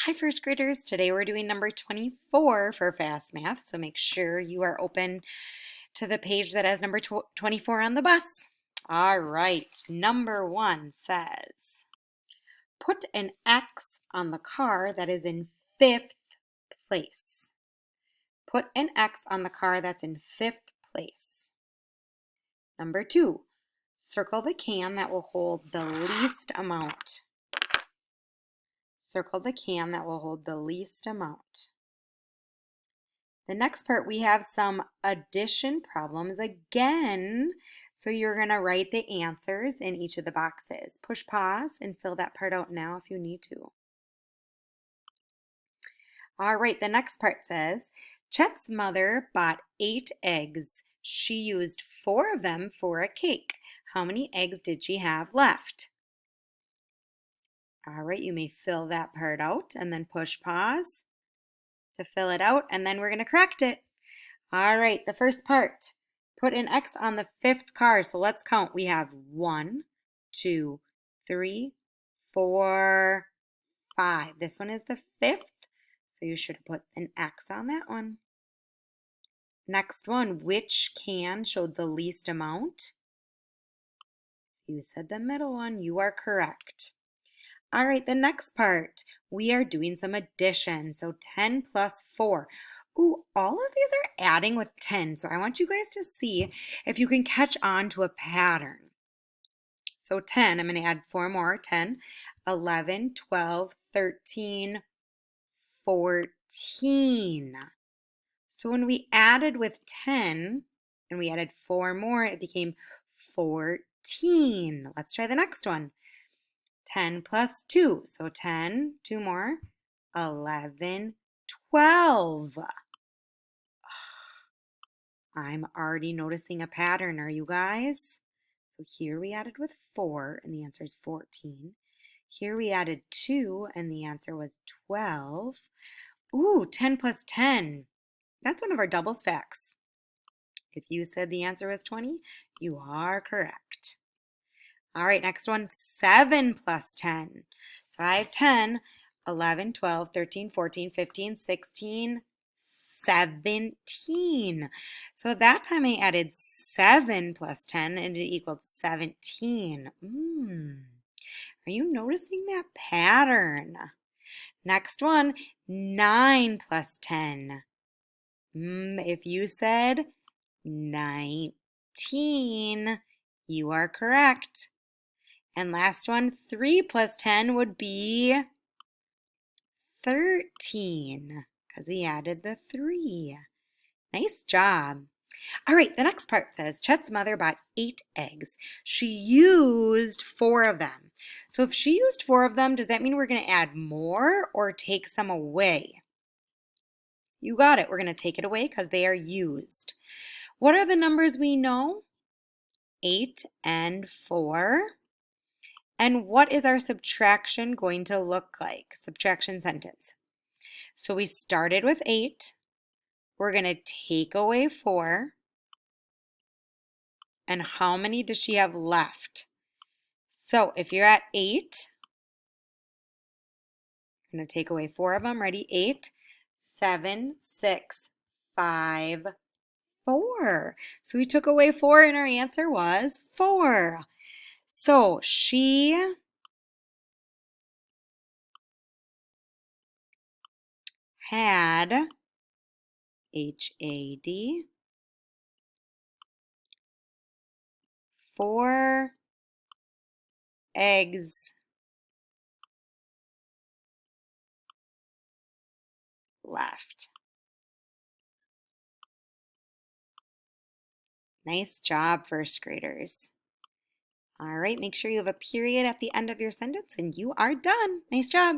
Hi, first graders. Today we're doing number 24 for Fast Math, so make sure you are open to the page that has number 24 on the bus. All right, number 1 says, put an X on the car that is in 5th place. Put an X on the car that's in 5th place. Number 2, circle the can that will hold the least amount. Circle the can that will hold the least amount. The next part, we have some addition problems again. So you're going to write the answers in each of the boxes. Push pause and fill that part out now if you need to. All right, the next part says, Chet's mother bought 8 eggs. She used 4 of them for a cake. How many eggs did she have left? All right, you may fill that part out and then push pause to fill it out, and then we're going to correct it. All right, the first part. Put an X on the 5th car. So let's count. We have 1, 2, 3, 4, 5. This one is the 5th. So you should put an X on that one. Next one, which can showed the least amount? You said the middle one. You are correct. All right, the next part, we are doing some addition. So 10 plus 4. Ooh, all of these are adding with 10. So I want you guys to see if you can catch on to a pattern. So 10, I'm going to add 4 more. 10, 11, 12, 13, 14. So when we added with 10 and we added 4 more, it became 14. Let's try the next one. 10 plus 2. So 10, 2 more, 11, 12. I'm already noticing a pattern. Are you guys? So here we added with 4 and the answer is 14. Here we added 2 and the answer was 12. Ooh, 10 plus 10. That's one of our doubles facts. If you said the answer was 20, you are correct. All right, next one, 7 plus 10. So I have 10, 11, 12, 13, 14, 15, 16, 17. So that time I added 7 plus 10 and it equaled 17. Are you noticing that pattern? Next one, 9 plus 10. If you said 19, you are correct. And last one, 3 plus 10 would be 13 because we added the 3. Nice job. All right, the next part says Chet's mother bought 8 eggs. She used 4 of them. So if she used 4 of them, does that mean we're going to add more or take some away? You got it. We're going to take it away because they are used. What are the numbers we know? 8 and 4. And what is our subtraction going to look like? Subtraction sentence. So we started with 8. We're going to take away 4. And how many does she have left? So if you're at 8, I'm going to take away 4 of them. Ready? 8, 7, 6, 5, 4. So we took away 4 and our answer was 4. So she had, H-A-D, 4 eggs left. Nice job, first graders. All right, make sure you have a period at the end of your sentence and you are done. Nice job.